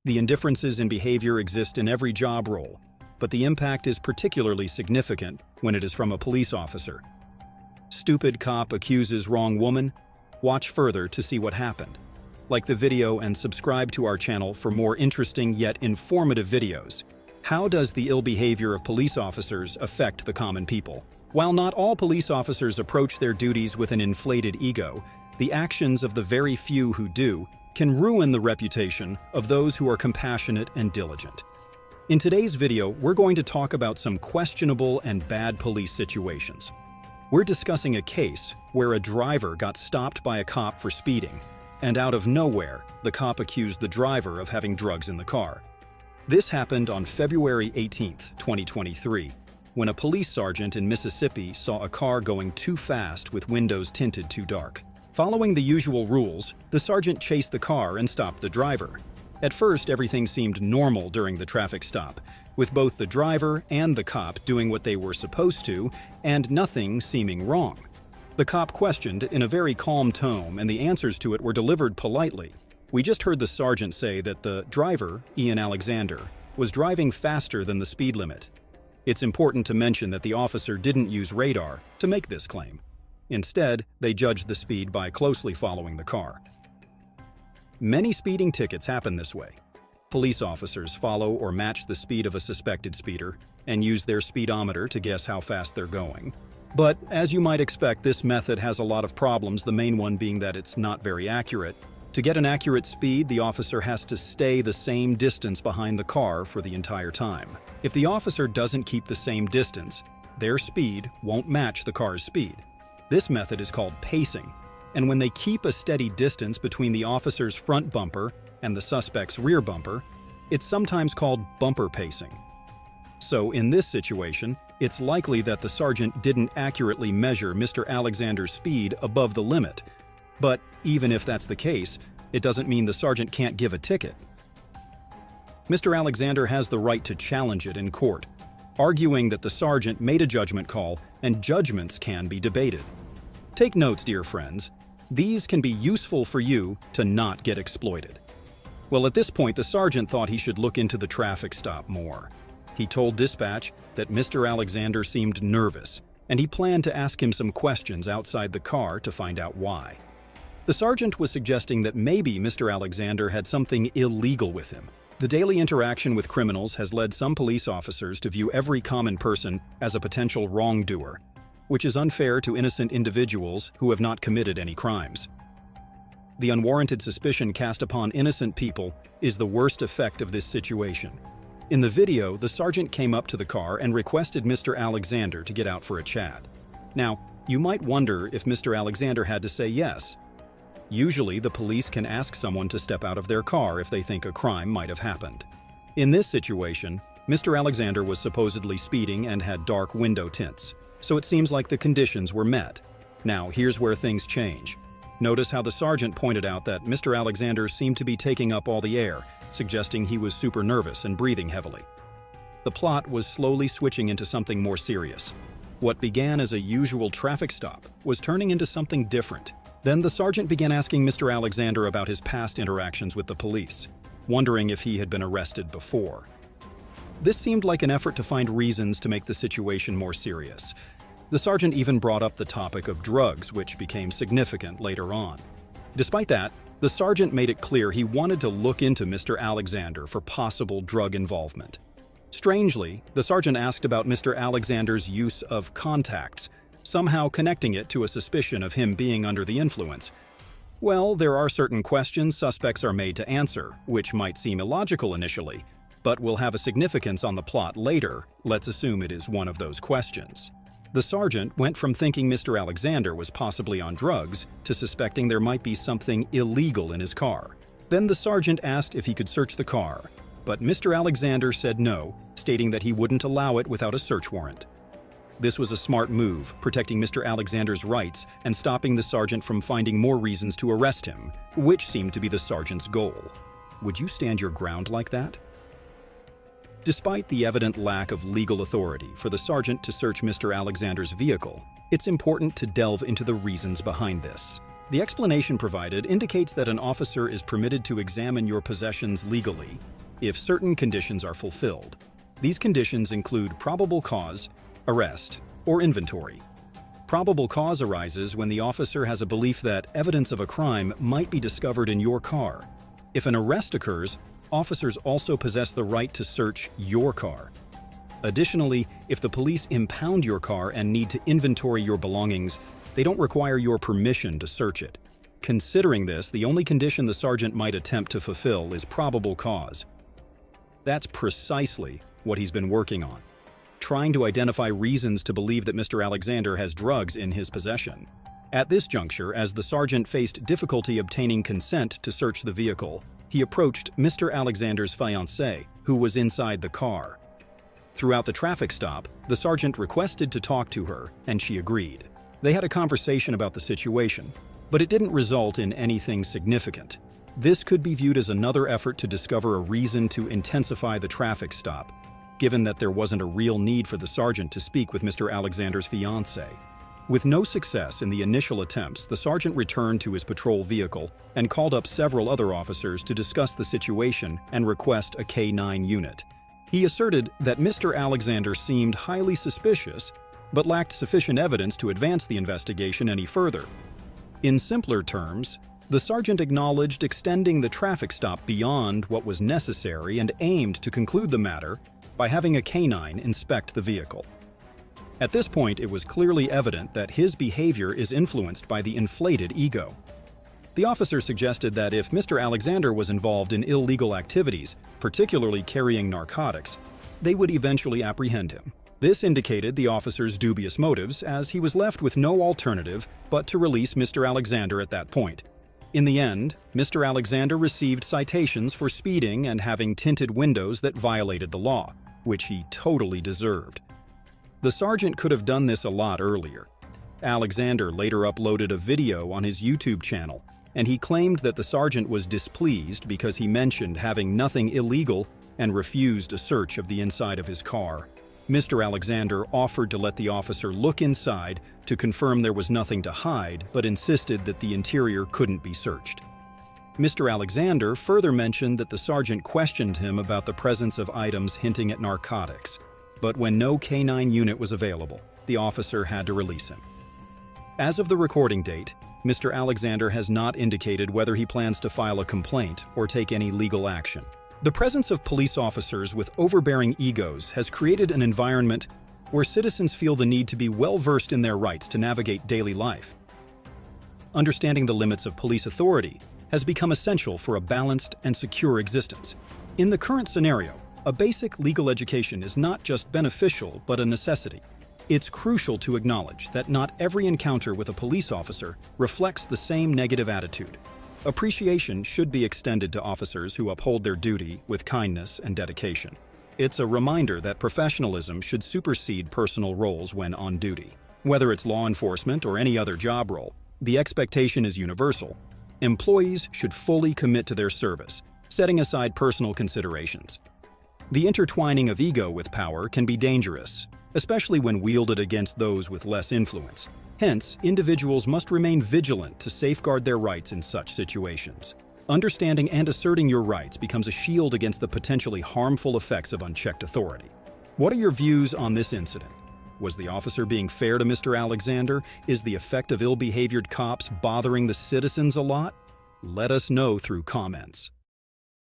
The indifferences in behavior exist in every job role, but the impact is particularly significant when it is from a police officer. Stupid cop accuses wrong woman? Watch further to see what happened. Like the video and subscribe to our channel for more interesting yet informative videos. How does the ill behavior of police officers affect the common people? While not all police officers approach their duties with an inflated ego, the actions of the very few who do can ruin the reputation of those who are compassionate and diligent. In today's video, we're going to talk about some questionable and bad police situations. We're discussing a case where a driver got stopped by a cop for speeding, and out of nowhere, the cop accused the driver of having drugs in the car. This happened on February 18, 2023, when a police sergeant in Mississippi saw a car going too fast with windows tinted too dark. Following the usual rules, the sergeant chased the car and stopped the driver. At first, everything seemed normal during the traffic stop, with both the driver and the cop doing what they were supposed to, and nothing seeming wrong. The cop questioned in a very calm tone, and the answers to it were delivered politely. We just heard the sergeant say that the driver, Ian Alexander, was driving faster than the speed limit. It's important to mention that the officer didn't use radar to make this claim. Instead, they judged the speed by closely following the car. Many speeding tickets happen this way. Police officers follow or match the speed of a suspected speeder and use their speedometer to guess how fast they're going. But as you might expect, this method has a lot of problems, the main one being that it's not very accurate. To get an accurate speed, the officer has to stay the same distance behind the car for the entire time. If the officer doesn't keep the same distance, their speed won't match the car's speed. This method is called pacing, and when they keep a steady distance between the officer's front bumper and the suspect's rear bumper, it's sometimes called bumper pacing. So in this situation, it's likely that the sergeant didn't accurately measure Mr. Alexander's speed above the limit. But even if that's the case, it doesn't mean the sergeant can't give a ticket. Mr. Alexander has the right to challenge it in court, arguing that the sergeant made a judgment call and judgments can be debated. Take notes, dear friends. These can be useful for you to not get exploited. Well, at this point, the sergeant thought he should look into the traffic stop more. He told dispatch that Mr. Alexander seemed nervous, and he planned to ask him some questions outside the car to find out why. The sergeant was suggesting that maybe Mr. Alexander had something illegal with him. The daily interaction with criminals has led some police officers to view every common person as a potential wrongdoer, which is unfair to innocent individuals who have not committed any crimes. The unwarranted suspicion cast upon innocent people is the worst effect of this situation. In the video, the sergeant came up to the car and requested Mr. Alexander to get out for a chat. Now, you might wonder if Mr. Alexander had to say yes. Usually, the police can ask someone to step out of their car if they think a crime might have happened. In this situation, Mr. Alexander was supposedly speeding and had dark window tints, so it seems like the conditions were met. Now, here's where things change. Notice how the sergeant pointed out that Mr. Alexander seemed to be taking up all the air, suggesting he was super nervous and breathing heavily. The plot was slowly switching into something more serious. What began as a usual traffic stop was turning into something different. Then the sergeant began asking Mr. Alexander about his past interactions with the police, wondering if he had been arrested before. This seemed like an effort to find reasons to make the situation more serious. The sergeant even brought up the topic of drugs, which became significant later on. Despite that, the sergeant made it clear he wanted to look into Mr. Alexander for possible drug involvement. Strangely, the sergeant asked about Mr. Alexander's use of contacts, somehow connecting it to a suspicion of him being under the influence. Well, there are certain questions suspects are made to answer, which might seem illogical initially, but will have a significance on the plot later. Let's assume it is one of those questions. The sergeant went from thinking Mr. Alexander was possibly on drugs to suspecting there might be something illegal in his car. Then the sergeant asked if he could search the car, but Mr. Alexander said no, stating that he wouldn't allow it without a search warrant. This was a smart move, protecting Mr. Alexander's rights and stopping the sergeant from finding more reasons to arrest him, which seemed to be the sergeant's goal. Would you stand your ground like that? Despite the evident lack of legal authority for the sergeant to search Mr. Alexander's vehicle, it's important to delve into the reasons behind this. The explanation provided indicates that an officer is permitted to examine your possessions legally if certain conditions are fulfilled. These conditions include probable cause, arrest, or inventory. Probable cause arises when the officer has a belief that evidence of a crime might be discovered in your car. If an arrest occurs, officers also possess the right to search your car. Additionally, if the police impound your car and need to inventory your belongings, they don't require your permission to search it. Considering this, the only condition the sergeant might attempt to fulfill is probable cause. That's precisely what he's been working on, trying to identify reasons to believe that Mr. Alexander has drugs in his possession. At this juncture, as the sergeant faced difficulty obtaining consent to search the vehicle, he approached Mr. Alexander's fiancée, who was inside the car. Throughout the traffic stop, the sergeant requested to talk to her, and she agreed. They had a conversation about the situation, but it didn't result in anything significant. This could be viewed as another effort to discover a reason to intensify the traffic stop, given that there wasn't a real need for the sergeant to speak with Mr. Alexander's fiancée. With no success in the initial attempts, the sergeant returned to his patrol vehicle and called up several other officers to discuss the situation and request a K-9 unit. He asserted that Mr. Alexander seemed highly suspicious, but lacked sufficient evidence to advance the investigation any further. In simpler terms, the sergeant acknowledged extending the traffic stop beyond what was necessary and aimed to conclude the matter by having a K-9 inspect the vehicle. At this point, it was clearly evident that his behavior is influenced by the inflated ego. The officer suggested that if Mr. Alexander was involved in illegal activities, particularly carrying narcotics, they would eventually apprehend him. This indicated the officer's dubious motives, as he was left with no alternative but to release Mr. Alexander at that point. In the end, Mr. Alexander received citations for speeding and having tinted windows that violated the law, which he totally deserved. The sergeant could have done this a lot earlier. Alexander later uploaded a video on his YouTube channel, and he claimed that the sergeant was displeased because he mentioned having nothing illegal and refused a search of the inside of his car. Mr. Alexander offered to let the officer look inside to confirm there was nothing to hide, but insisted that the interior couldn't be searched. Mr. Alexander further mentioned that the sergeant questioned him about the presence of items hinting at narcotics, but when no K-9 unit was available, the officer had to release him. As of the recording date, Mr. Alexander has not indicated whether he plans to file a complaint or take any legal action. The presence of police officers with overbearing egos has created an environment where citizens feel the need to be well-versed in their rights to navigate daily life. Understanding the limits of police authority has become essential for a balanced and secure existence. In the current scenario, a basic legal education is not just beneficial but a necessity. It's crucial to acknowledge that not every encounter with a police officer reflects the same negative attitude. Appreciation should be extended to officers who uphold their duty with kindness and dedication. It's a reminder that professionalism should supersede personal roles when on duty. Whether it's law enforcement or any other job role, the expectation is universal. Employees should fully commit to their service, setting aside personal considerations. The intertwining of ego with power can be dangerous, especially when wielded against those with less influence. Hence, individuals must remain vigilant to safeguard their rights in such situations. Understanding and asserting your rights becomes a shield against the potentially harmful effects of unchecked authority. What are your views on this incident? Was the officer being fair to Mr. Alexander? Is the effect of ill-behaved cops bothering the citizens a lot? Let us know through comments.